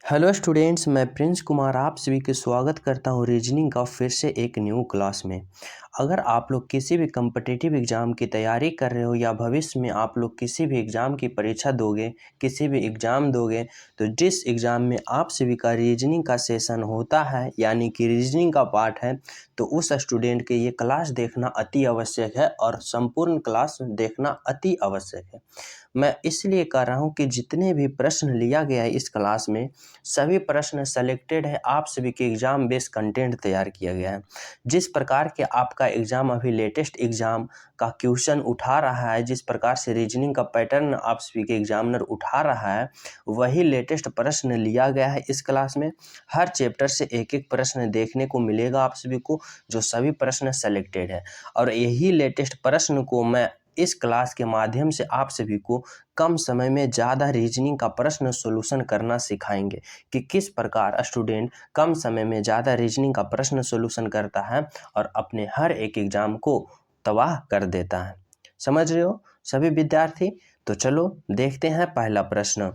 Hello students, मैं Prince Kumar आप सभी के स्वागत करता हूं रीजनिंग का फिर से एक न्यू क्लास में। अगर आप लोग किसी भी कम्पिटिटिव एग्ज़ाम की तैयारी कर रहे हो या भविष्य में आप लोग किसी भी एग्ज़ाम की परीक्षा दोगे, किसी भी एग्ज़ाम दोगे, तो जिस एग्ज़ाम में आप सभी का रीजनिंग का सेशन होता है यानी कि रीजनिंग का पार्ट है, तो उस स्टूडेंट के ये क्लास देखना अति आवश्यक है और संपूर्ण क्लास देखना अति आवश्यक है। मैं इसलिए कह रहा हूँ कि जितने भी प्रश्न लिया गया है इस क्लास में, सभी प्रश्न सेलेक्टेड है, आप सभी के एग्ज़ाम बेस्ड कंटेंट तैयार किया गया है। जिस प्रकार के आपका एग्ज़ाम अभी लेटेस्ट एग्ज़ाम का क्वेश्चन उठा रहा है, जिस प्रकार से रीजनिंग का पैटर्न आप सभी के एग्जामिनर उठा रहा है, वही लेटेस्ट प्रश्न लिया गया है इस क्लास में। हर चैप्टर से एक एक प्रश्न देखने को मिलेगा आप सभी को, जो सभी प्रश्न सेलेक्टेड है, और यही लेटेस्ट प्रश्न को मैं इस क्लास के माध्यम से आप सभी को कम समय में ज़्यादा रीजनिंग का प्रश्न सॉल्यूशन करना सिखाएंगे कि किस प्रकार स्टूडेंट कम समय में ज़्यादा रीजनिंग का प्रश्न सॉल्यूशन करता है और अपने हर एक एग्ज़ाम को तबाह कर देता है। समझ रहे हो सभी विद्यार्थी? तो चलो देखते हैं पहला प्रश्न।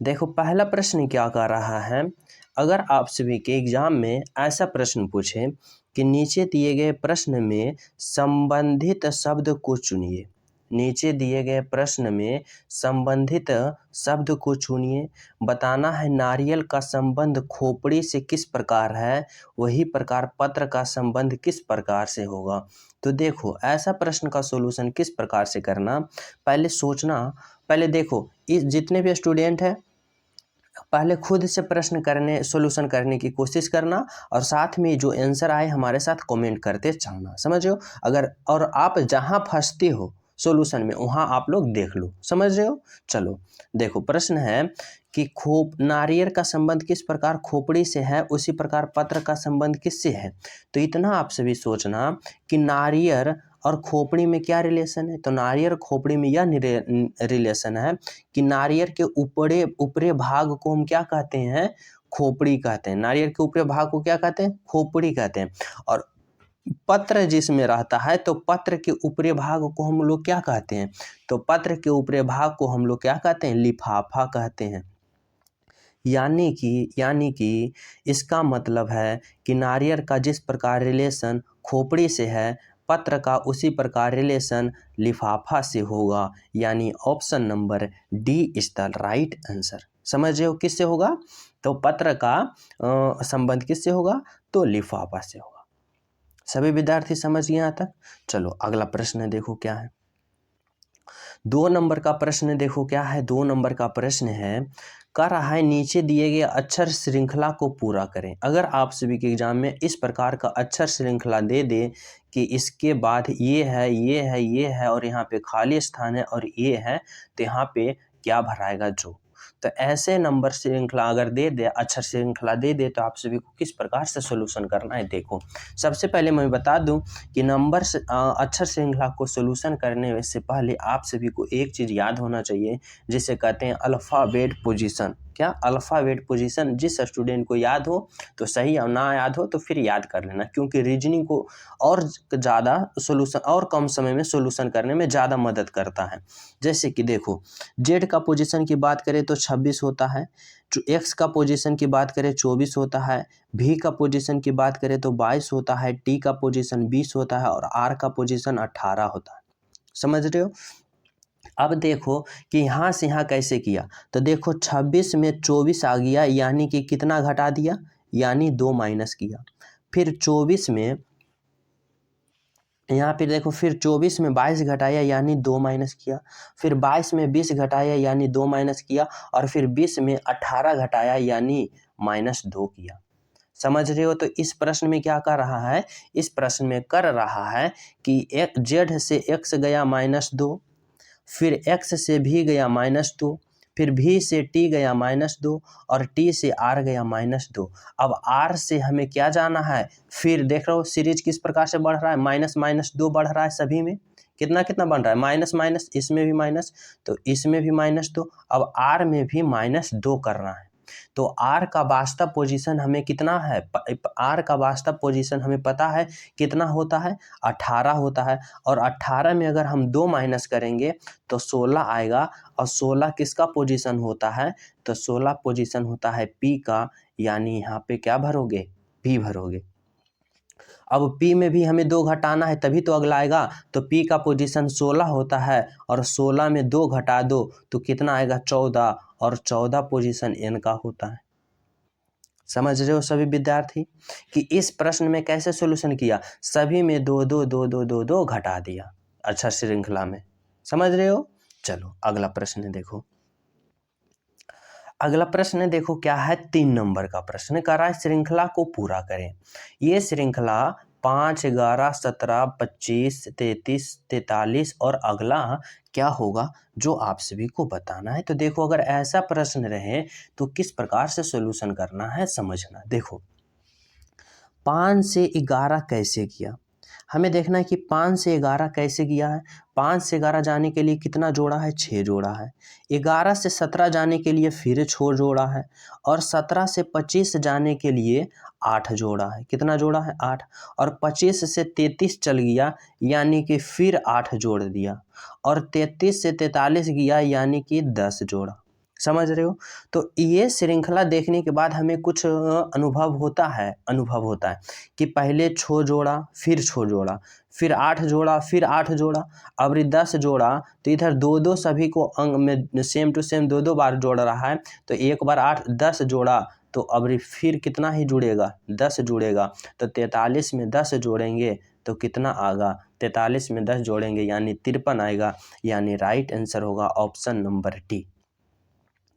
देखो पहला प्रश्न क्या कर रहा है। अगर आप सभी के एग्जाम में ऐसा प्रश्न पूछे कि नीचे दिए गए प्रश्न में संबंधित शब्द को चुनिए, नीचे दिए गए प्रश्न में संबंधित शब्द को चुनिए, बताना है नारियल का संबंध खोपड़ी से किस प्रकार है, वही प्रकार पत्र का संबंध किस प्रकार से होगा। तो देखो ऐसा प्रश्न का सॉल्यूशन किस प्रकार से करना, पहले सोचना। पहले देखो इस जितने भी स्टूडेंट हैं, पहले खुद से प्रश्न करने सॉल्यूशन करने की कोशिश करना और साथ में जो आंसर आए हमारे साथ कमेंट करते चलना। समझ रहे हो? अगर और आप जहां फंसते हो सॉल्यूशन में वहां आप लोग देख लो। समझ रहे हो? चलो देखो प्रश्न है कि नारियल का संबंध किस प्रकार खोपड़ी से है, उसी प्रकार पत्र का संबंध किससे है। तो इतना आप सभी सोचना कि नारियल और खोपड़ी में क्या रिलेशन है। तो नारियल खोपड़ी में यह रिलेशन है कि नारियल के ऊपरी भाग को हम क्या कहते हैं, खोपड़ी कहते हैं। नारियल के ऊपरी भाग को क्या कहते हैं, खोपड़ी कहते हैं। और पत्र जिसमें रहता है तो पत्र के ऊपरी भाग को हम लोग क्या कहते हैं, तो पत्र के ऊपरी भाग को हम लोग क्या कहते हैं, लिफाफा कहते हैं। यानी कि इसका मतलब है कि नारियल का जिस प्रकार रिलेशन खोपड़ी से है, पत्र का उसी प्रकार रिलेशन लिफाफा से होगा। यानी option number D is the right answer. समझ रहे हो किससे होगा, तो पत्र का संबंध किससे होगा, तो लिफाफा से होगा। सभी विद्यार्थी समझ गए यहाँ तक? चलो अगला प्रश्न देखो क्या है। 2 नंबर का प्रश्न देखो क्या है। 2 नंबर का प्रश्न है, कह रहा है नीचे दिए गए अक्षर श्रृंखला को पूरा करें। अगर आप सभी के एग्जाम में इस प्रकार का अक्षर श्रृंखला दे दे कि इसके बाद ये है, ये है, ये है और यहाँ पे खाली स्थान है और ये है, तो यहाँ पे क्या भराएगा जो। तो ऐसे नंबर श्रृंखला अगर दे दे, अक्षर श्रृंखला दे दे, तो आप सभी को किस प्रकार से सॉल्यूशन करना है। देखो सबसे पहले मैं बता दूं कि अक्षर श्रृंखला को सॉल्यूशन करने से पहले आप सभी को एक चीज़ याद होना चाहिए, जिसे कहते हैं अल्फ़ाबेट पोजीशन। क्या अल्फ़ाबेट पोजीशन? जिस स्टूडेंट को याद हो तो सही, और ना याद हो तो फिर याद कर लेना, क्योंकि रीजनिंग को और ज़्यादा सॉल्यूशन और कम समय में सॉल्यूशन करने में ज़्यादा मदद करता है। जैसे कि देखो जेड का पोजीशन की बात करें तो 26 होता है, एक्स का पोजीशन की बात करें 24 होता है, भी का पोजीशन की बात करें तो 22 होता है, टी का पोजीशन 20 होता है और आर का पोजीशन 18 होता है। समझ रहे हो? अब देखो कि यहाँ से यहाँ कैसे किया, तो देखो 26 में 24 आ गया, यानी कि कितना घटा दिया, यानी 2 माइनस किया। फिर 24 में यहाँ पे देखो, फिर 24 में 22 घटाया यानी 2 माइनस किया, फिर 22 में 20 घटाया यानी 2 माइनस किया, और फिर 20 में 18 घटाया यानी -2 किया। समझ रहे हो? तो इस प्रश्न में क्या कर रहा है, इस प्रश्न में कर रहा है कि जेड से एक्स गया -2, फिर एक्स से भी गया -2, फिर भी से टी गया -2 और टी से आर गया -2। अब आर से हमें क्या जाना है, फिर देख रहे हो सीरीज किस प्रकार से बढ़ रहा है, -2 बढ़ रहा है सभी में। कितना कितना बन रहा है, माइनस माइनस, इसमें भी माइनस, तो इसमें भी -2। अब आर में भी -2 करना है। तो आर का वास्तव पोजीशन हमें कितना है, आर का वास्तव पोजीशन हमें पता है कितना होता है, 18 होता है। और 18 में अगर हम 2 माइनस करेंगे तो 16 आएगा। और 16 किसका पोजीशन होता है, तो 16 पोजीशन होता है पी का, यानी यहाँ पे क्या भरोगे, पी भरोगे। अब P में भी हमें 2 घटाना है तभी तो अगला आएगा, तो P का पोजीशन 16 होता है और 16 में 2 घटा दो तो कितना आएगा, 14, और 14 पोजीशन N का होता है। समझ रहे हो सभी विद्यार्थी कि इस प्रश्न में कैसे सॉल्यूशन किया, सभी में 2 2 2 2 2 2 घटा दिया, अच्छा श्रृंखला में। समझ रहे हो। चलो अगला प्रश्न देखो। अगला प्रश्न देखो क्या है, 3 नंबर का प्रश्न कर रहा है श्रृंखला को पूरा करें। ये श्रृंखला 5, 11, 17, 25, 33, 43 और अगला क्या होगा जो आप सभी को बताना है। तो देखो अगर ऐसा प्रश्न रहे तो किस प्रकार से सॉल्यूशन करना है समझना। देखो 5 से 11 कैसे किया, हमें देखना है कि 5 से 11 कैसे किया है। 5 से 11 जाने के लिए कितना जोड़ा है, 6 जोड़ा है। 11 से 17 जाने के लिए फिर 6 जोड़ा है। और 17 से 25 जाने के लिए 8 जोड़ा है। कितना जोड़ा है, 8। और 25 से 33 चल गया यानी कि फिर 8 जोड़ दिया। और 33 से 43 गया यानी कि 10 जोड़ा। समझ रहे हो। तो ये श्रृंखला देखने के बाद हमें कुछ अनुभव होता है कि पहले 6 जोड़ा, फिर 6 जोड़ा, फिर 8 जोड़ा, फिर 8 जोड़ा, अब 10 जोड़ा। तो इधर 2 2 सभी को अंग में सेम टू सेम 2 2 बार जोड़ रहा है। तो एक बार 8 10 जोड़ा तो अब फिर कितना ही जुड़ेगा, 10 जुड़ेगा। तो 43 में 10 जोड़ेंगे तो कितना आएगा, 43 में 10 जोड़ेंगे यानी 53 आएगा। यानी राइट आंसर होगा ऑप्शन नंबर डी।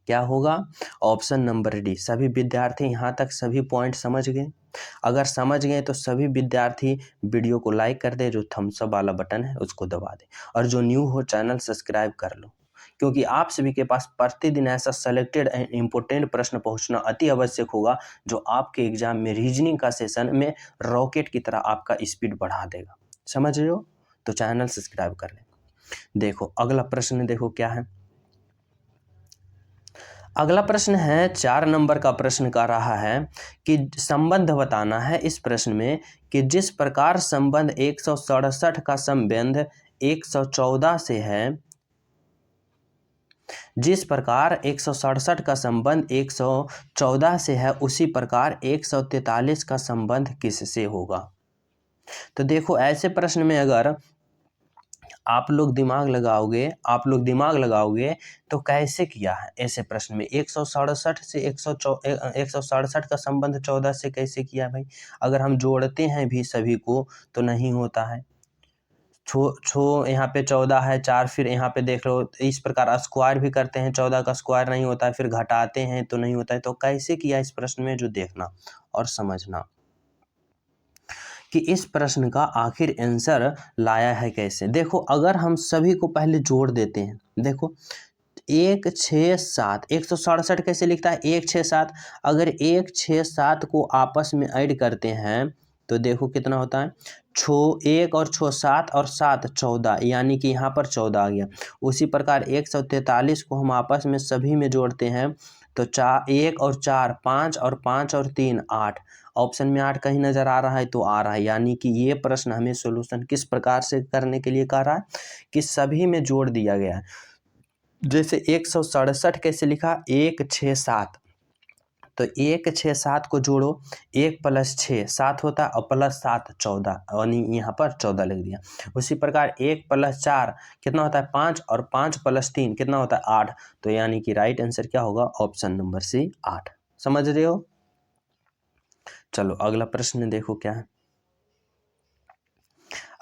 क्या होगा, ऑप्शन नंबर डी। सभी विद्यार्थी यहाँ तक सभी पॉइंट समझ गए। अगर समझ गए तो सभी विद्यार्थी वीडियो को लाइक कर दे, जो थम्स अप वाला बटन है उसको दबा दे, और जो न्यू हो चैनल सब्सक्राइब कर लो, क्योंकि आप सभी के पास प्रतिदिन ऐसा सेलेक्टेड एंड इम्पोर्टेंट प्रश्न पहुंचना अति आवश्यक होगा, जो आपके एग्जाम में रीजनिंग का सेशन में रॉकेट की तरह आपका स्पीड बढ़ा देगा। समझ रहे हो। तो चैनल सब्सक्राइब कर लें। देखो अगला प्रश्न देखो क्या है। अगला प्रश्न है 4 नंबर का प्रश्न कर रहा है कि संबंध बताना है इस प्रश्न में कि जिस प्रकार संबंध 167 का संबंध 114 से है, जिस प्रकार 167 का संबंध 114 से है, उसी प्रकार 143 का संबंध किससे होगा। तो देखो ऐसे प्रश्न में अगर आप लोग दिमाग लगाओगे तो कैसे किया है ऐसे प्रश्न में। 167 से 167 का संबंध 14 से कैसे किया भाई। अगर हम जोड़ते हैं भी सभी को तो नहीं होता है। छो यहाँ पे 14 है, 4 फिर यहाँ पे देख लो, इस प्रकार स्क्वायर भी करते हैं, 14 का स्क्वायर नहीं होता है, फिर घटाते हैं तो नहीं होता है। तो कैसे किया इस प्रश्न में, जो देखना और समझना कि इस प्रश्न का आखिर आंसर लाया है कैसे। देखो अगर हम सभी को पहले जोड़ देते हैं, देखो 1 6 7, 167 कैसे लिखता है, 1 6 7। अगर 1 6 7 को आपस में ऐड करते हैं तो देखो कितना होता है, 1 और 6 7 और 7 14, यानी कि यहाँ पर 14 आ गया। उसी प्रकार 143 को हम आपस में सभी में जोड़ते हैं तो 1 और 4 5 और 5 और 3 8। ऑप्शन में 8 कहीं नजर आ रहा है तो आ रहा है, यानी कि ये प्रश्न हमें सॉल्यूशन किस प्रकार से करने के लिए कह रहा है कि सभी में जोड़ दिया गया है। जैसे 167 कैसे लिखा, 1 6 7, तो 1 6 7 को जोड़ो, 1 + 6 7 होता है और +7 14, यानी यहाँ पर 14 लिख दिया। उसी प्रकार 1 + 4 कितना होता है 5, और 5 + 3 कितना होता है 8। तो यानी कि राइट आंसर क्या होगा, ऑप्शन नंबर सी 8। समझ रहे हो। चलो अगला प्रश्न देखो क्या है।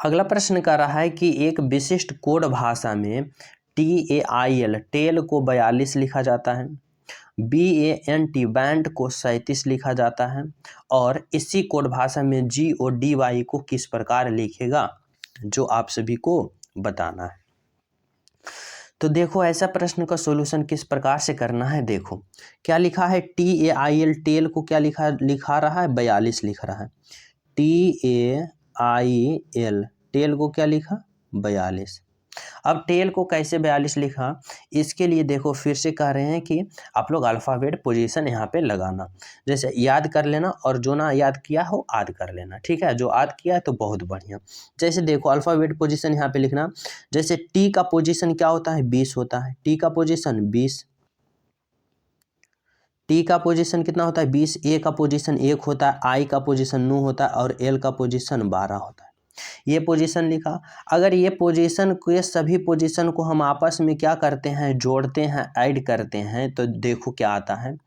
अगला प्रश्न कह रहा है कि एक विशिष्ट कोड भाषा में TAIL टेल को 42 लिखा जाता है, BANT बैंड को 37 लिखा जाता है, और इसी कोड भाषा में GODY को किस प्रकार लिखेगा, जो आप सभी को बताना है। तो देखो ऐसा प्रश्न का सॉल्यूशन किस प्रकार से करना है। देखो क्या लिखा है, TAIL टेल को क्या लिखा रहा है, 42 लिख रहा है। TAIL टेल को क्या लिखा, 42। अब टेल को कैसे 42 लिखा, इसके लिए देखो फिर से कह रहे हैं कि आप लोग अल्फ़ाबेट पोजीशन यहाँ पे लगाना, जैसे याद कर लेना और जो ना याद किया हो याद कर लेना, ठीक है। जो याद किया है तो बहुत बढ़िया। जैसे देखो अल्फ़ाबेट पोजीशन यहाँ पे लिखना, जैसे टी का पोजीशन क्या होता है 20 होता है, टी का पोजीशन 20, टी का पोजीशन कितना होता है 20, ए का पोजीशन 1 होता है, आई का पोजीशन 9 होता है और एल का पोजीशन 12 होता है। ये पोजीशन लिखा। अगर ये पोजीशन को, ये सभी पोजीशन को हम आपस में क्या करते हैं, जोड़ते हैं, ऐड करते हैं, तो देखो क्या आता है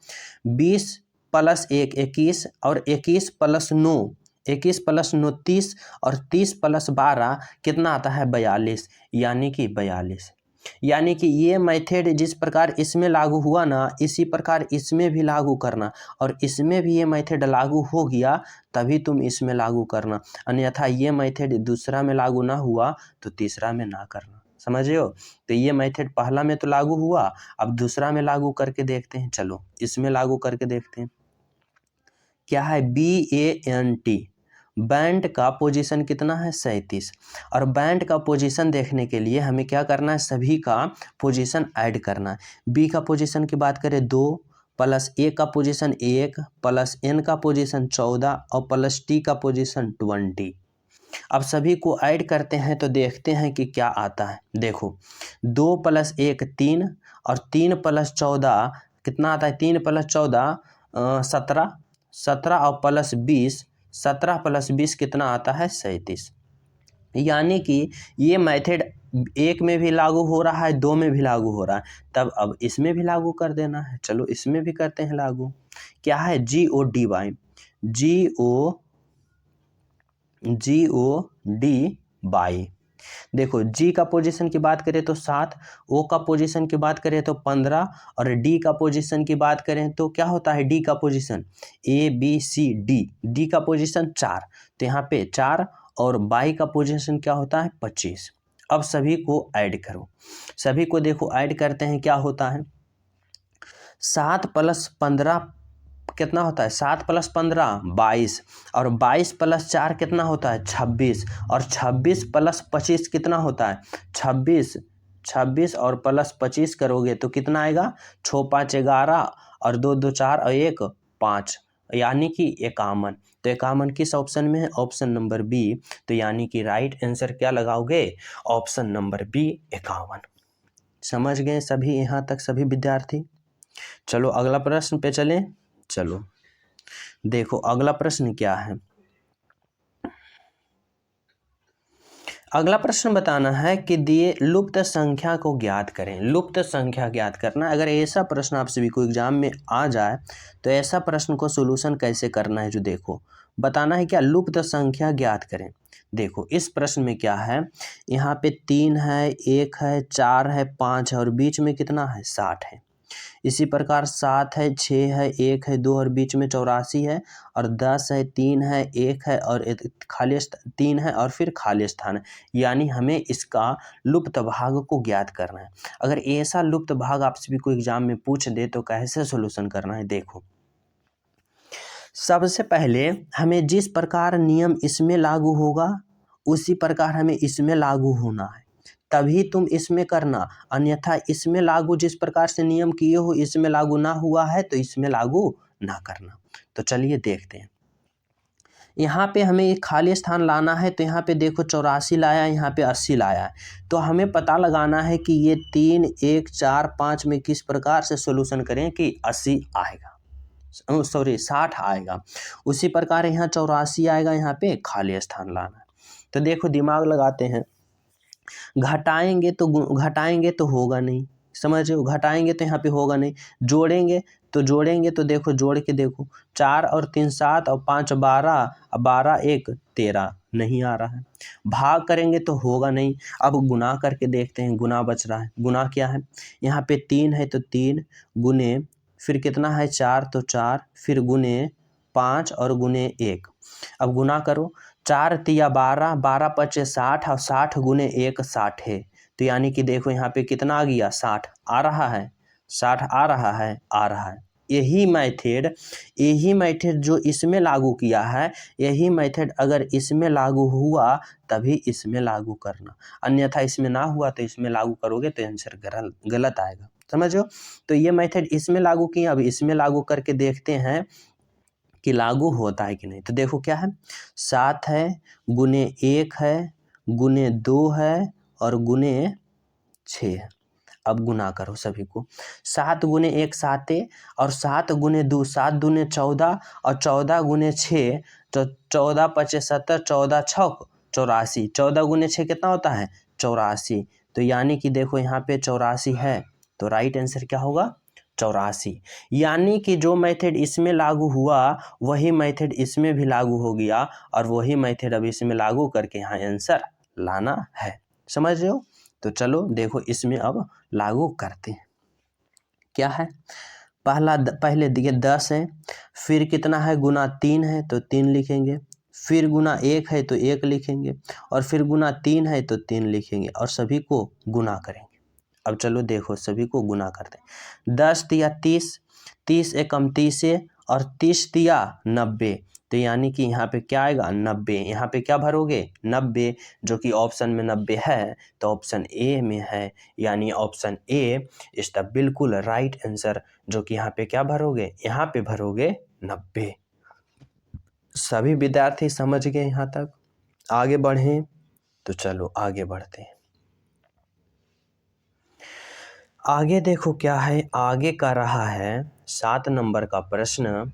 20 + 1 21 और 21 + 9 21 + 9 30 और 30 + 12 कितना आता है 42, यानी कि 42। यानी कि ये मेथड जिस प्रकार इसमें लागू हुआ ना, इसी प्रकार इसमें भी लागू करना, और इसमें भी ये मेथड लागू हो गया तभी तुम इसमें लागू करना, अन्यथा ये मेथड दूसरा में लागू ना हुआ तो तीसरा में ना करना। समझ रहे हो? तो ये मेथड पहला में तो लागू हुआ, अब दूसरा में लागू करके देखते हैं। चलो इसमें लागू करके देखते हैं। क्या है BANT, बैंड का पोजीशन कितना है 37, और बैंड का पोजीशन देखने के लिए हमें क्या करना है, सभी का पोजीशन ऐड करना है। बी का पोजीशन की बात करें 2 + ए का पोजीशन 1 + एन का पोजीशन 14 और + टी का पोजीशन 20। अब सभी को ऐड करते हैं तो देखते हैं कि क्या आता है। देखो 2 + 1 3 और 3 + 14 कितना आता है, 3 + 14 17, 17 और +20 17 + 20 कितना आता है 37। यानी कि ये मेथड एक में भी लागू हो रहा है, दो में भी लागू हो रहा है, तब अब इसमें भी लागू कर देना है। चलो इसमें भी करते हैं लागू। क्या है GODY, GODY। देखो जी का पोजीशन की बात करें तो 7, ओ का पोजीशन की बात करें तो 15 और डी का पोजीशन की बात करें तो क्या होता है, डी का पोजीशन ABCD, डी का पोजीशन 4, तो यहाँ पे 4 और बाई का पोजीशन क्या होता है 25। अब सभी को ऐड करो, सभी को देखो ऐड करते हैं, क्या होता है 7 + 15 कितना होता है, 7 + 15 22 और 22 + 4 कितना होता है 26 और 26 + 25 कितना होता है 26, 26 और +25 करोगे तो कितना आएगा 6 5 11 और 2 2 4 और 1 5, यानी कि 51। तो 51 किस ऑप्शन में है, ऑप्शन नंबर बी। तो यानी कि राइट आंसर क्या लगाओगे, ऑप्शन नंबर बी 51। समझ गए सभी यहाँ तक सभी विद्यार्थी? चलो अगला प्रश्न पे चलें। चलो देखो अगला प्रश्न क्या है। अगला प्रश्न बताना है कि दिए लुप्त संख्या को ज्ञात करें। लुप्त संख्या ज्ञात करना, अगर ऐसा प्रश्न आप सभी को एग्जाम में आ जाए तो ऐसा प्रश्न को सोल्यूशन कैसे करना है, जो देखो बताना है क्या, लुप्त संख्या ज्ञात करें। देखो इस प्रश्न में क्या है, यहाँ पे 3 है, 1 है, 4 है, 5 है और बीच में कितना है 60 है। इसी प्रकार 7 है, 6 है, 1 है, 2 और बीच में 84 है और 10 है, 3 है, 1 है और खाली 3 है और फिर खाली स्थान है। यानी हमें इसका लुप्त भाग को ज्ञात करना है। अगर ऐसा लुप्त भाग आप सभी को एग्जाम में पूछ दे तो कैसे सॉल्यूशन करना है। देखो सबसे पहले हमें जिस प्रकार नियम इसमें लागू होगा उसी प्रकार हमें इसमें लागू होना है, तभी तुम इसमें करना, अन्यथा इसमें लागू जिस प्रकार से नियम किए हो इसमें लागू ना हुआ है तो इसमें लागू ना करना। तो चलिए देखते हैं। यहाँ पे हमें एक खाली स्थान लाना है, तो यहाँ पे देखो 84 लाया, यहाँ पे 80 लाया है, तो हमें पता लगाना है कि ये 3 1 4 5 में किस प्रकार से सॉल्यूशन करें कि 80 आएगा, सॉरी 60 आएगा। उसी प्रकार यहाँ 84 आएगा, यहाँ पे खाली स्थान लाना है। तो देखो दिमाग लगाते हैं, घटाएंगे तो होगा नहीं, समझ रहे हो, घटाएंगे तो यहाँ पे होगा नहीं, जोड़ेंगे तो देखो जोड़ के देखो 4 और 3 7 और 5 12 और 12 1 13 नहीं आ रहा है। भाग करेंगे तो होगा नहीं। अब गुना करके देखते हैं, गुना बच रहा है। गुना क्या है, यहाँ पे 3 है तो 3 गुने फिर कितना है 4 तो 4 फिर गुने 5 और गुने 1। अब गुना करो, 4 तिया 12 12 पचे 60 और 60 गुने 1 60 है। तो यानी कि देखो यहाँ पे कितना आ गया 60 आ रहा है, 60 आ रहा है, यही मैथड जो इसमें लागू किया है, यही मैथड अगर इसमें लागू हुआ तभी इसमें लागू करना, अन्यथा इसमें ना हुआ तो इसमें लागू करोगे तो आंसर गलत आएगा। समझो, तो ये मेथड इसमें लागू किए, अब इसमें लागू करके देखते हैं कि लागू होता है कि नहीं। तो देखो क्या है, 7 है, गुने 1 है, गुने 2 है और गुने 6 है। अब गुना करो सभी को, 7 गुने 1 7 और 7 गुने 2 7 दूने 14 और 14 गुने 6 तो 14 पचे 70, 14 छक 84, 14 गुने 6 कितना होता है 84। तो यानी कि देखो यहाँ पे 84 है, तो राइट आंसर क्या होगा 84। यानी कि जो मेथड इसमें लागू हुआ वही मेथड इसमें भी लागू हो गया और वही मेथड अब इसमें लागू करके यहाँ आंसर लाना है। समझ रहे हो? तो चलो देखो इसमें अब लागू करते हैं। क्या है, पहले दिए 10 है, फिर कितना है गुना 3 है तो 3 लिखेंगे, फिर गुना 1 है तो 1 लिखेंगे और फिर गुना 3 है तो 3 लिखेंगे और सभी को गुना करेंगे। अब चलो देखो सभी को गुना करते हैं। 10 दिया 30, 30 एकम 30 और 30 दिया 90, तो यानी कि यहाँ पे क्या आएगा 90। यहाँ पे क्या भरोगे 90, जो कि ऑप्शन में 90 है तो ऑप्शन ए में है, यानी ऑप्शन ए इज द बिल्कुल राइट आंसर, जो कि यहाँ पे क्या भरोगे, यहाँ पे भरोगे 90। सभी विद्यार्थी समझ गए यहाँ तक? आगे बढ़ें तो चलो आगे बढ़ते हैं। आगे देखो क्या है, आगे का रहा है 7 नंबर का प्रश्न।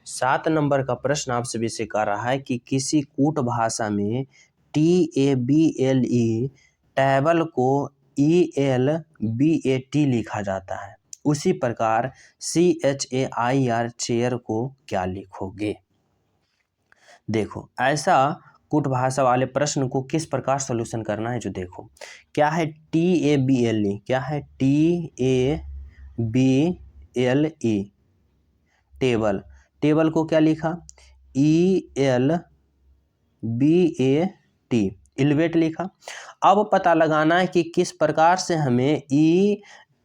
7 नंबर का प्रश्न आप सभी से कह रहा है कि किसी कूट भाषा में TABLE टेबल को ELBAT लिखा जाता है, उसी प्रकार CHAIR चेयर को क्या लिखोगे। देखो ऐसा कूट भाषा वाले प्रश्न को किस प्रकार सॉल्यूशन करना है, जो देखो क्या है TABLE, क्या है TABLE टेबल, टेबल को क्या लिखा ELBAT इलबेट लिखा। अब पता लगाना है कि किस प्रकार से हमें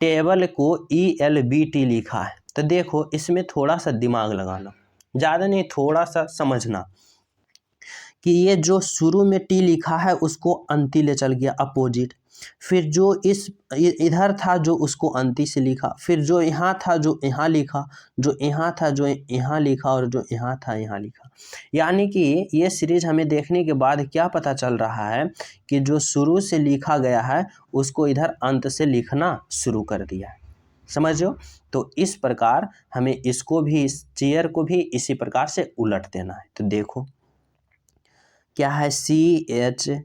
टेबल को ELBT लिखा है। तो देखो इसमें थोड़ा सा दिमाग लगाना, ज़्यादा नहीं थोड़ा सा समझना कि ये जो शुरू में टी लिखा है उसको अंति ले चल गया अपोजिट, फिर जो इधर था जो उसको अंति से लिखा, फिर जो यहाँ था जो यहाँ लिखा, जो यहाँ था जो यहाँ लिखा और जो यहाँ था यहाँ लिखा। यानी कि ये सीरीज हमें देखने के बाद क्या पता चल रहा है कि जो शुरू से लिखा गया है उसको इधर अंत से लिखना शुरू कर दिया है। समझो, तो इस प्रकार हमें इसको भी, इस चेयर को भी इसी प्रकार से उलट देना है। तो देखो क्या है CHAIR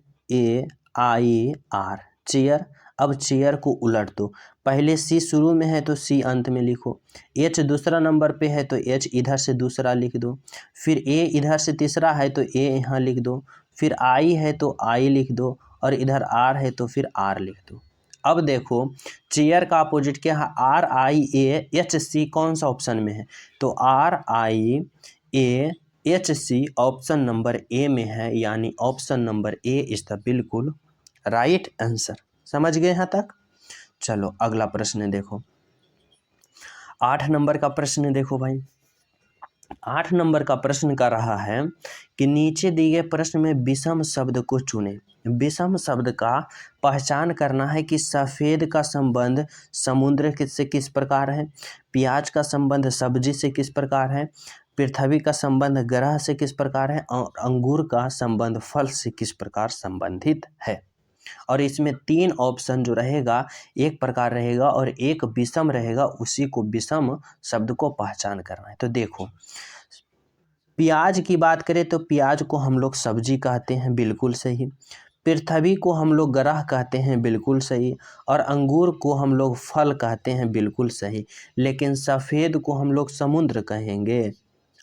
चेयर। अब चेयर को उलट दो, पहले C शुरू में है तो C अंत में लिखो, H दूसरा नंबर पे है तो H इधर से दूसरा लिख दो, फिर A इधर से तीसरा है तो A यहाँ लिख दो, फिर I है तो I लिख दो और इधर R है तो फिर R लिख दो। अब देखो चेयर का अपोजिट क्या है RIAHC, कौन सा ऑप्शन में है तो RIAHC ऑप्शन नंबर ए में है, यानी option number A is the बिल्कुल राइट आंसर। समझ गए यहाँ तक? चलो अगला प्रश्न देखो, 8 नंबर का प्रश्न देखो भाई। 8 नंबर का प्रश्न का रहा है कि नीचे दिए गए प्रश्न में विषम शब्द को चुनें। विषम शब्द का पहचान करना है कि सफ़ेद का संबंध समुद्र से किस प्रकार है, प्याज का संबंध सब्जी से किस प्रकार है, पृथ्वी का संबंध ग्रह से किस प्रकार है और अंगूर का संबंध फल से किस प्रकार संबंधित है। और इसमें 3 ऑप्शन जो रहेगा, एक प्रकार रहेगा और एक विषम रहेगा, उसी को विषम शब्द को पहचान करना है। तो देखो प्याज की बात करें तो प्याज को हम लोग सब्जी कहते हैं, बिल्कुल सही। पृथ्वी को हम लोग ग्रह कहते हैं, बिल्कुल सही। और अंगूर को हम लोग फल कहते हैं, बिल्कुल सही। लेकिन सफ़ेद को हम लोग समुद्र कहेंगे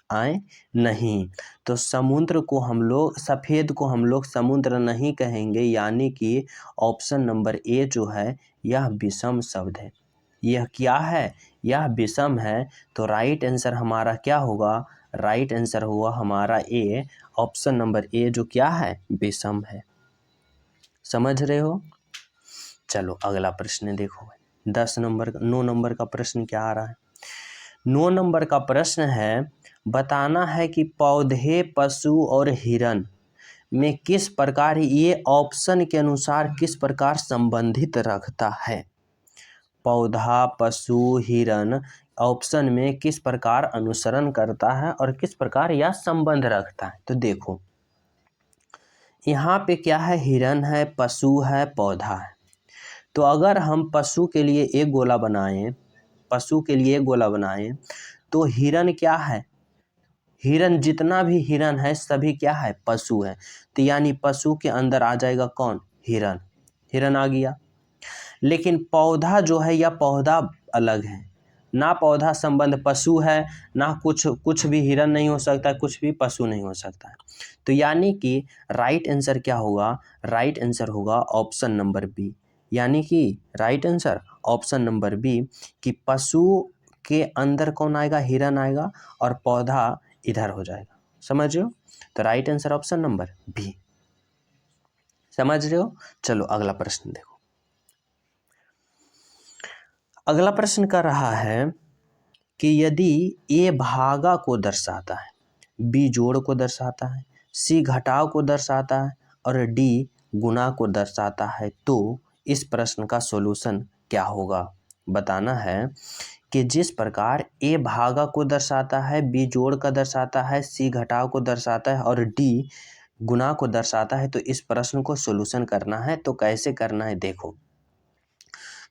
आए नहीं, तो समुद्र को हम लोग, सफ़ेद को हम लोग समुद्र नहीं कहेंगे, यानी कि ऑप्शन नंबर ए जो है यह विषम शब्द है। यह क्या है, यह विषम है। तो राइट आंसर हमारा क्या होगा, राइट आंसर हुआ हमारा ए, ऑप्शन नंबर ए जो क्या है विषम है। समझ रहे हो? चलो अगला प्रश्न देखो, 9 नंबर का प्रश्न क्या आ रहा है। 9 नंबर का प्रश्न है, बताना है कि पौधे, पशु और हिरन में किस प्रकार ये ऑप्शन के अनुसार किस प्रकार संबंधित रखता है। पौधा, पशु, हिरन ऑप्शन में किस प्रकार अनुसरण करता है और किस प्रकार यह संबंध रखता है। तो देखो यहाँ पे क्या है, हिरन है, पशु है, पौधा है। तो अगर हम पशु के लिए एक गोला बनाएं, तो हिरन क्या है, हिरन जितना भी हिरन है सभी क्या है, पशु है। तो यानी पशु के अंदर आ जाएगा कौन, हिरन, हिरन आ गया। लेकिन पौधा जो है या पौधा अलग है, ना पौधा संबंध पशु है, ना कुछ भी हिरन नहीं हो सकता, कुछ भी पशु नहीं हो सकता है। तो यानी कि राइट आंसर क्या होगा, राइट आंसर होगा ऑप्शन नंबर बी। यानी कि right answer option number B कि पशु के अंदर कौन आएगा, हिरन आएगा और पौधा इधर हो जाएगा। समझ रहे हो। तो right answer option number B. समझ रहे हो। चलो अगला प्रश्न देखो। अगला प्रश्न कर रहा है कि यदि ए भागा को दर्शाता है, बी जोड़ को दर्शाता है, सी घटाव को दर्शाता है और डी गुणा को दर्शाता है, तो इस प्रश्न का सॉल्यूशन क्या होगा। बताना है कि जिस प्रकार ए भागा को दर्शाता है, बी जोड़ का दर्शाता है, सी घटाव को दर्शाता है और डी गुणा को दर्शाता है, तो इस प्रश्न को सॉल्यूशन करना है। तो कैसे करना है देखो,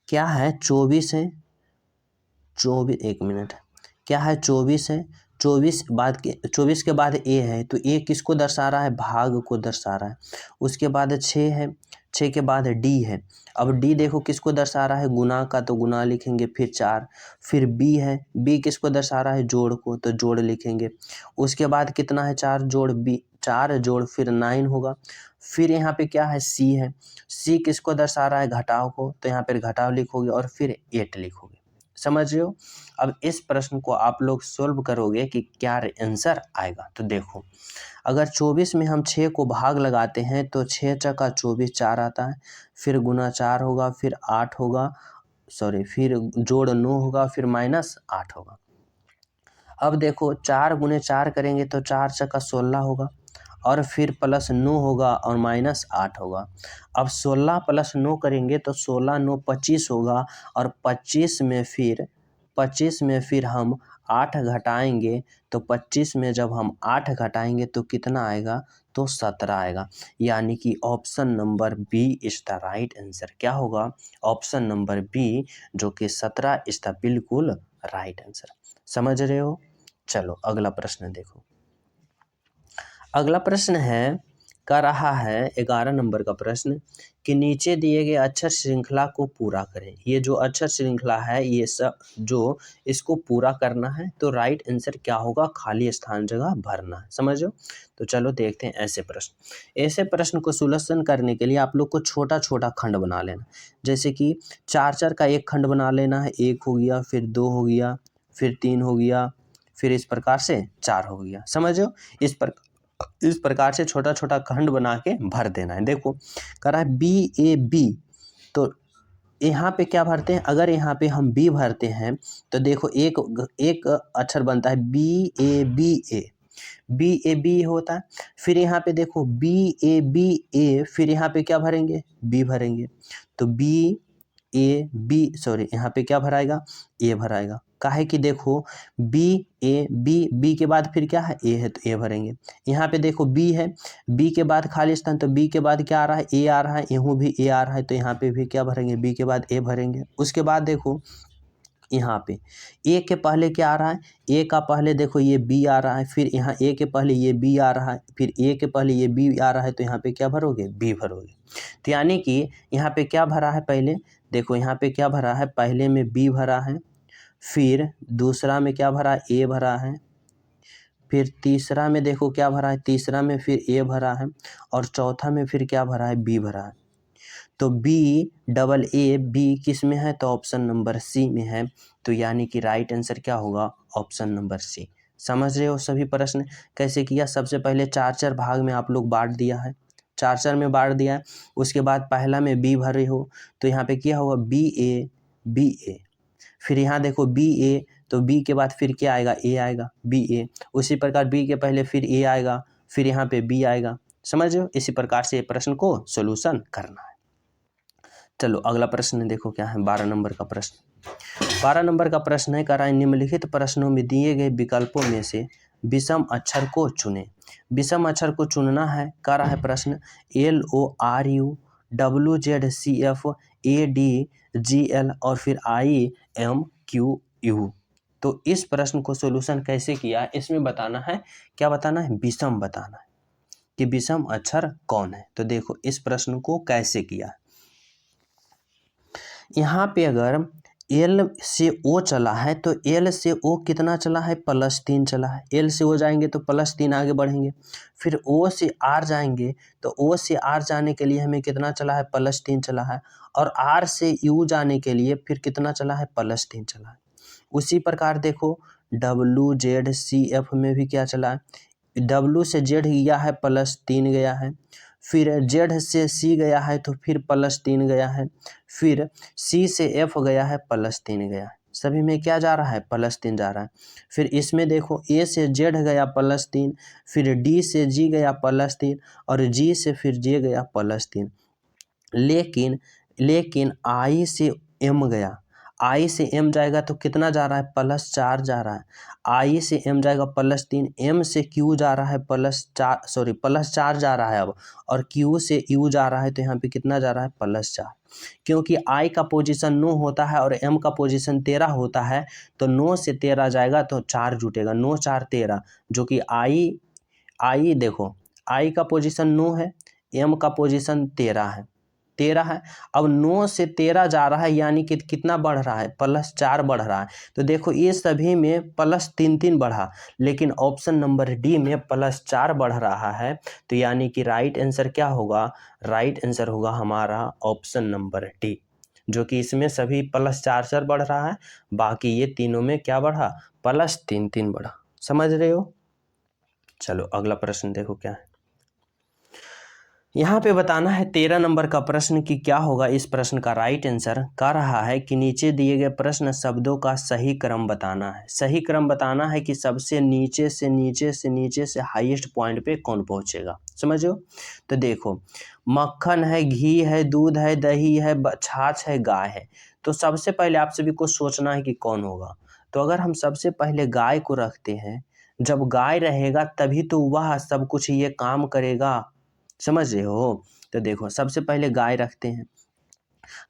क्या है 24 है, 24 एक मिनट, क्या है 24 है, 24 के बाद ए है, तो ए किसको दर्शा रहा है, भाग को दर्शा रहा है। उसके बाद 6 है, 6 के बाद डी है। अब डी देखो किसको दर्शा रहा है, गुना का, तो गुना लिखेंगे। फिर 4, फिर बी है, बी किसको दर्शा रहा है, जोड़ को, तो जोड़ लिखेंगे। उसके बाद कितना है, 4 जोड़ बी, 4 जोड़ फिर 9 होगा। फिर यहाँ पे क्या है, सी है, सी किसको दर्शा रहा है, घटाव को, तो यहाँ पर घटाव लिखोगे और फिर 8 लिखोगे। समझ रहे हो। अब इस प्रश्न को आप लोग सोल्व करोगे कि क्या आंसर आएगा। तो देखो अगर 24 में हम 6 को भाग लगाते हैं तो 6 चका 24 4 आता है, फिर गुना 4 होगा, फिर 8 होगा, फिर जोड़ 9 होगा, फिर माइनस 8 होगा। अब देखो 4 गुने 4 करेंगे तो 4 चका 16 होगा और फिर प्लस 9 होगा और माइनस 8 होगा। अब 16 प्लस 9 करेंगे तो 16 9 25 होगा और 25 में फिर हम 8 घटाएंगे, तो 25 में जब हम 8 घटाएंगे तो कितना आएगा, तो 17 आएगा। यानी कि option number B is the right answer. क्या होगा, ऑप्शन नंबर बी जो कि 17 इज द बिल्कुल राइट आंसर। समझ रहे हो। चलो अगला प्रश्न देखो। अगला प्रश्न है, कर रहा है 11 नंबर का प्रश्न कि नीचे दिए गए अक्षर श्रृंखला को पूरा करें। ये जो अक्षर श्रृंखला है ये सब जो इसको पूरा करना है, तो राइट आंसर क्या होगा, खाली स्थान जगह भरना है। समझो। तो चलो देखते हैं ऐसे प्रश्न को सॉल्यूशन करने के लिए आप लोग को छोटा छोटा खंड बना लेना। जैसे कि 4 का एक खंड बना लेना है, 1 हो गया, फिर 2 हो गया, फिर 3 हो गया, फिर इस प्रकार से 4 हो गया। समझो। इस प्रकार से छोटा छोटा खंड बना के भर देना है। देखो कह रहा है BAB, तो यहाँ पे क्या भरते हैं, अगर यहाँ पे हम बी भरते हैं तो देखो एक अक्षर बनता है BABA, BAB होता है। फिर यहाँ पे देखो BABA, फिर यहाँ पे क्या भरेंगे, बी भरेंगे, तो BAB यहाँ पे क्या भराएगा, ए भराएगा। काहे कि देखो BAB के बाद फिर क्या है, ए है, तो ए भरेंगे। यहाँ पे देखो बी है, बी के बाद खाली स्थान, तो बी के बाद क्या आ रहा है, ए आ रहा है, यहाँ भी ए आ रहा है, तो यहाँ पे भी क्या भरेंगे, बी के बाद ए भरेंगे। उसके बाद देखो यहाँ पे ए के पहले क्या आ रहा है, ए का पहले देखो ये बी आ रहा है, फिर यहाँ ए के पहले ये बी आ रहा है, फिर ए के पहले ये बी आ रहा है, तो यहाँ पे क्या भरोगे, बी भरोगे। तो यानी कि यहाँ पे क्या भरा है, पहले देखो यहाँ पे क्या भरा है, पहले में बी भरा है, फिर दूसरा में क्या भरा, ए भरा है, फिर तीसरा में देखो क्या भरा है, तीसरा में फिर ए भरा है और चौथा में फिर क्या भरा है, बी भरा है। तो BAA बी किस में है, तो ऑप्शन नंबर सी में है। तो यानी कि राइट आंसर क्या होगा, ऑप्शन नंबर सी। समझ रहे हो सभी प्रश्न कैसे किया। सबसे पहले 4 भाग में आप लोग बांट दिया है, 4 में बांट दिया है। उसके बाद पहला में बी भरे हो तो यहाँ पे क्या होगा, BA, फिर यहाँ देखो BA, तो बी के बाद फिर क्या आएगा, ए आएगा, बी ए। उसी प्रकार बी के पहले फिर ए आएगा, फिर यहाँ पे बी आएगा। समझ रहे हो? इसी प्रकार से प्रश्न को सोल्यूशन करना है। चलो अगला प्रश्न देखो क्या है, 12 नंबर का प्रश्न। 12 नंबर का प्रश्न है, कह रहा है निम्नलिखित प्रश्नों में दिए गए विकल्पों में से विषम अक्षर को चुनें। विषम अक्षर को चुनना है, कह रहा है प्रश्न LORU WZCF ADGL और फिर IMQU। तो इस प्रश्न को सोल्यूशन कैसे किया, इसमें बताना है, क्या बताना है, विषम बताना है कि विषम अक्षर कौन है। तो देखो इस प्रश्न को कैसे किया। यहाँ पे अगर L से O चला है तो L से O कितना चला है, +3 चला है। L से O जाएंगे तो +3 आगे बढ़ेंगे। फिर O से R जाएंगे तो O से R जाने के लिए हमें कितना चला है, +3 चला है। और R से U जाने के लिए फिर कितना चला है, +3 चला है। उसी प्रकार देखो WZCF में भी क्या चला है, W से Z गया है +3 गया है, फिर Z से C गया है तो फिर +3 गया है, फिर C से F गया है +3 गया है। सभी में क्या जा रहा है, +3 जा रहा है। फिर इसमें देखो A से Z गया +3, फिर D से G गया +3 और G से फिर J गया +3। लेकिन I से M गया, I से M जाएगा तो कितना जा रहा है, +4 जा रहा है। I से M जाएगा +3, M से Q जा रहा है +4 जा रहा है अब, और Q से U जा रहा है तो यहाँ पे कितना जा रहा है, +4। क्योंकि I का पोजीशन 9 होता है और M का पोजीशन 13 होता है, तो 9 से 13 जाएगा तो 4 जुटेगा, 9 4 13, जो कि I देखो I का पोजीशन 9 है, M का पोजीशन 13 है, 13 है। अब 9 से 13 जा रहा है यानी कि कितना बढ़ रहा है, +4 बढ़ रहा है। तो देखो ये सभी में +3 बढ़ा, लेकिन ऑप्शन नंबर डी में +4 बढ़ रहा है। तो यानी कि राइट आंसर क्या होगा, राइट आंसर होगा हमारा ऑप्शन नंबर डी, जो कि इसमें सभी +4 बढ़ रहा है, बाकी ये तीनों में क्या बढ़ा, +3 बढ़ा। समझ रहे हो? चलो अगला प्रश्न देखो क्या है। यहाँ पे बताना है 13 नंबर का प्रश्न कि क्या होगा इस प्रश्न का राइट आंसर। कह रहा है कि नीचे दिए गए प्रश्न शब्दों का सही क्रम बताना है। सही क्रम बताना है कि सबसे नीचे से नीचे से नीचे से हाईएस्ट पॉइंट पे कौन पहुँचेगा। समझो? तो देखो मक्खन है, घी है, दूध है, दही है, छाछ है, गाय है। तो सबसे पहले आप सभी को सोचना है कि कौन होगा। तो अगर हम सबसे पहले गाय को रखते हैं, जब गाय रहेगा तभी तो वह सब कुछ ये काम करेगा। समझ रहे हो? तो देखो सबसे पहले गाय रखते हैं।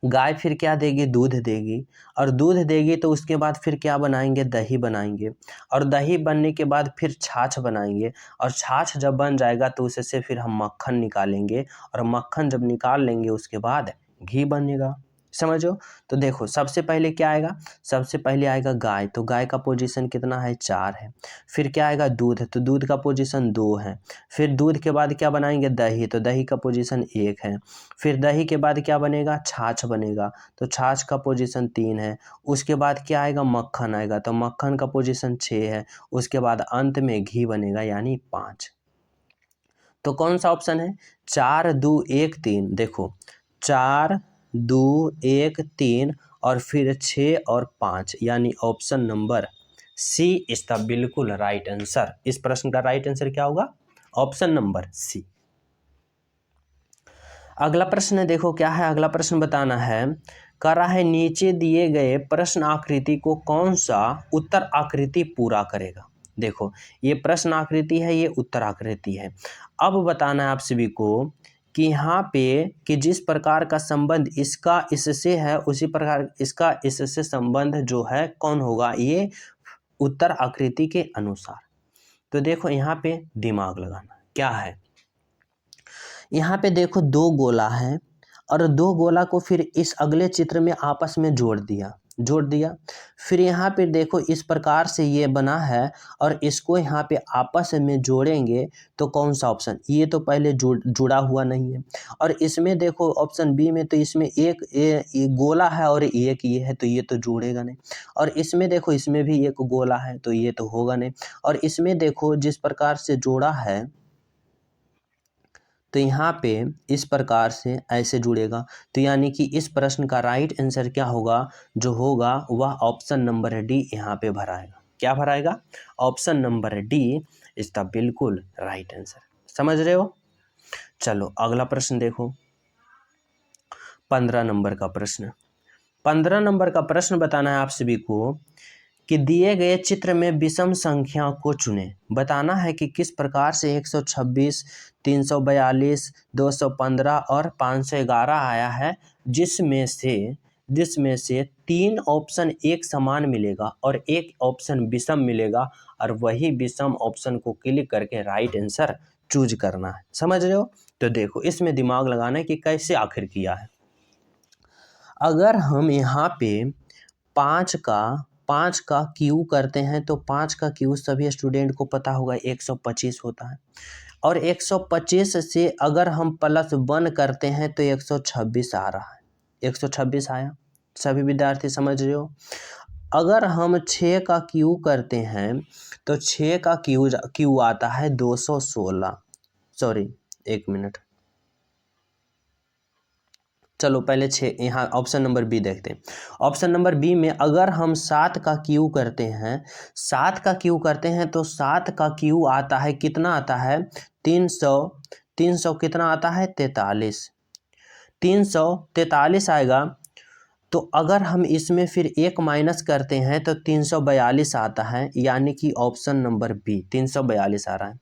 गाय फिर क्या देगी, दूध देगी, और दूध देगी तो उसके बाद फिर क्या बनाएंगे, दही बनाएंगे, और दही बनने के बाद फिर छाछ बनाएंगे, और छाछ जब बन जाएगा तो उससे फिर हम मक्खन निकालेंगे, और मक्खन जब निकाल लेंगे उसके बाद घी बनेगा। समझो? तो देखो सबसे पहले क्या आएगा, सबसे पहले आएगा गाय, तो गाय का पोजीशन कितना है, 4 है। फिर क्या आएगा, दूध, तो दूध का पोजीशन 2 है। फिर दूध के बाद क्या बनाएंगे, दही, तो दही का पोजीशन 1 है। फिर दही के बाद क्या बनेगा, छाछ बनेगा, तो छाछ का पोजीशन 3 है। उसके बाद क्या आएगा, मक्खन आएगा, तो मक्खन का पोजीशन 6 है। उसके बाद अंत में घी बनेगा यानी 5। तो कौन सा ऑप्शन है, 4 2 1 3। देखो 4 2 1 3 और फिर 6 और 5, यानी option number C is the बिल्कुल राइट आंसर। इस प्रश्न का राइट आंसर क्या होगा, ऑप्शन नंबर सी। अगला प्रश्न देखो क्या है। अगला प्रश्न बताना है, कह रहा है नीचे दिए गए प्रश्न आकृति को कौन सा उत्तर आकृति पूरा करेगा। देखो ये प्रश्न आकृति है, ये उत्तर आकृति है। अब बताना है आप सभी को कि यहाँ पे कि जिस प्रकार का संबंध इसका इससे है उसी प्रकार इसका इससे संबंध जो है कौन होगा, ये उत्तर आकृति के अनुसार। तो देखो यहाँ पे दिमाग लगाना क्या है। यहाँ पे देखो 2 गोला है और 2 गोला को फिर इस अगले चित्र में आपस में जोड़ दिया। फिर यहाँ पे देखो इस प्रकार से ये बना है और इसको यहाँ पे आपस में जोड़ेंगे तो कौन सा ऑप्शन, ये तो पहले जुड़ा हुआ नहीं है। और इसमें देखो ऑप्शन बी में तो इसमें एक गोला है और एक ये है, तो ये तो जुड़ेगा नहीं। और इसमें देखो इसमें भी एक गोला है तो ये तो होगा नहीं। और इसमें देखो जिस प्रकार से जोड़ा है तो यहाँ पे इस प्रकार से ऐसे जुड़ेगा। तो यानी कि इस प्रश्न का राइट आंसर क्या होगा, जो होगा वह ऑप्शन नंबर डी यहाँ पे भराएगा। क्या भराएगा? Option number D is the बिल्कुल राइट आंसर। समझ रहे हो? चलो अगला प्रश्न देखो, 15 नंबर का प्रश्न। 15 नंबर का प्रश्न बताना है आप सभी को कि दिए गए चित्र में विषम संख्या को चुनें। बताना है कि किस प्रकार से 126, 342, 215 और 511 आया है, जिसमें से 3 ऑप्शन एक समान मिलेगा और एक ऑप्शन विषम मिलेगा, और वही विषम ऑप्शन को क्लिक करके राइट आंसर चूज करना है। समझ रहे हो? तो देखो इसमें दिमाग लगाना है कि कैसे आखिर किया है। अगर हम यहाँ पे 5 का क्यू करते हैं तो 5 का क्यू सभी स्टूडेंट को पता होगा 125 होता है, और 125 से अगर हम +1 करते हैं तो 126 आ रहा है। 126 आया, सभी विद्यार्थी समझ रहे हो? अगर हम 6 का क्यू करते हैं तो 6 का क्यू आता है 216। सॉरी, एक मिनट, चलो पहले 6, यहाँ ऑप्शन नंबर बी देखते हैं। ऑप्शन नंबर बी में अगर हम 7 का क्यू करते हैं, 7 का क्यू करते हैं तो 7 का क्यू आता है, कितना आता है? 300 कितना आता है? 43। 343 आएगा। तो अगर हम इसमें फिर 1 माइनस करते हैं तो 342 आता है, यानी कि ऑप्शन नंबर बी 342 आ रहा है।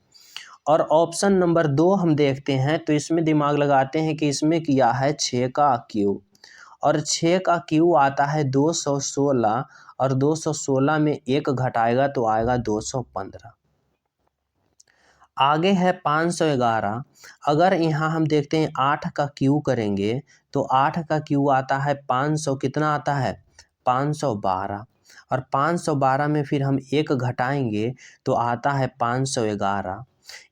और ऑप्शन नंबर 2 हम देखते हैं तो इसमें दिमाग लगाते हैं कि इसमें किया है 6 का क्यू, और 6 का क्यू आता है 216, और 216 में 1 घटाएगा तो आएगा 215। आगे है 511। अगर यहाँ हम देखते हैं 8 का क्यू करेंगे तो 8 का क्यू आता है 500, कितना आता है? 512, और 512 में फिर हम 1 घटाएंगे तो आता है 511।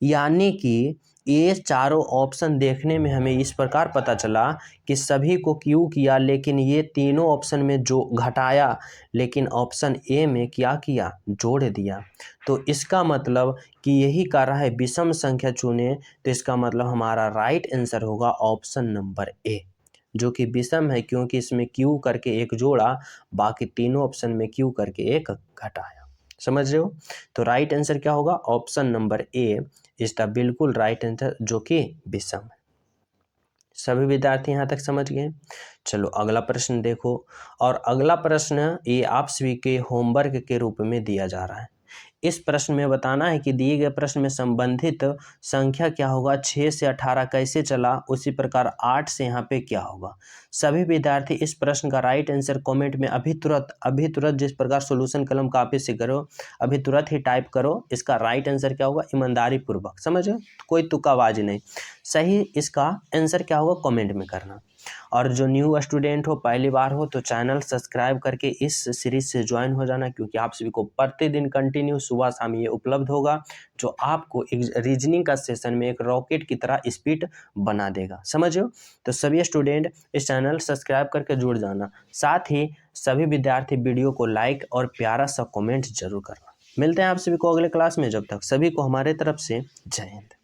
यानी कि ये चारों ऑप्शन देखने में हमें इस प्रकार पता चला कि सभी को क्यू किया, लेकिन ये तीनों ऑप्शन में जो घटाया, लेकिन ऑप्शन ए में क्या किया? जोड़ दिया। तो इसका मतलब कि यही कह रहा है विषम संख्या चुने, तो इसका मतलब हमारा राइट आंसर होगा ऑप्शन नंबर ए, जो कि विषम है, क्योंकि इसमें क्यू करके 1 जोड़ा, बाकी तीनों ऑप्शन में क्यू करके 1 घटाया। समझ रहे हो? तो राइट आंसर क्या होगा? Option number A is the बिल्कुल राइट आंसर, जो कि विषम है। सभी विद्यार्थी यहाँ तक समझ गए? चलो अगला प्रश्न देखो, और अगला प्रश्न ये आप सभी के होमवर्क के रूप में दिया जा रहा है। इस प्रश्न में बताना है कि दिए गए प्रश्न में संबंधित संख्या क्या होगा, 6 से 18 कैसे चला, उसी प्रकार 8 से यहाँ पे क्या होगा। सभी विद्यार्थी इस प्रश्न का राइट आंसर कमेंट में अभी तुरंत जिस प्रकार सॉल्यूशन कलम कॉपी से करो, अभी तुरंत ही टाइप करो। इसका राइट आंसर क्या होगा, ईमानदारी पूर्वक, समझो, कोई तुक्काबाजी नहीं, सही इसका आंसर क्या होगा कमेंट में करना। और जो न्यू स्टूडेंट हो, पहली बार हो, तो चैनल सब्सक्राइब करके इस सीरीज से ज्वाइन हो जाना, क्योंकि आप सभी को प्रतिदिन कंटिन्यू सुबह शाम ये उपलब्ध होगा, जो आपको रीजनिंग का सेशन में एक रॉकेट की तरह स्पीड बना देगा। समझो? तो सभी स्टूडेंट इस चैनल सब्सक्राइब करके जुड़ जाना। साथ ही सभी विद्यार्थी वीडियो को लाइक और प्यारा सा कमेंट जरूर करना। मिलते हैं आप सभी को अगले क्लास में, जब तक सभी को हमारे तरफ से जय हिंद।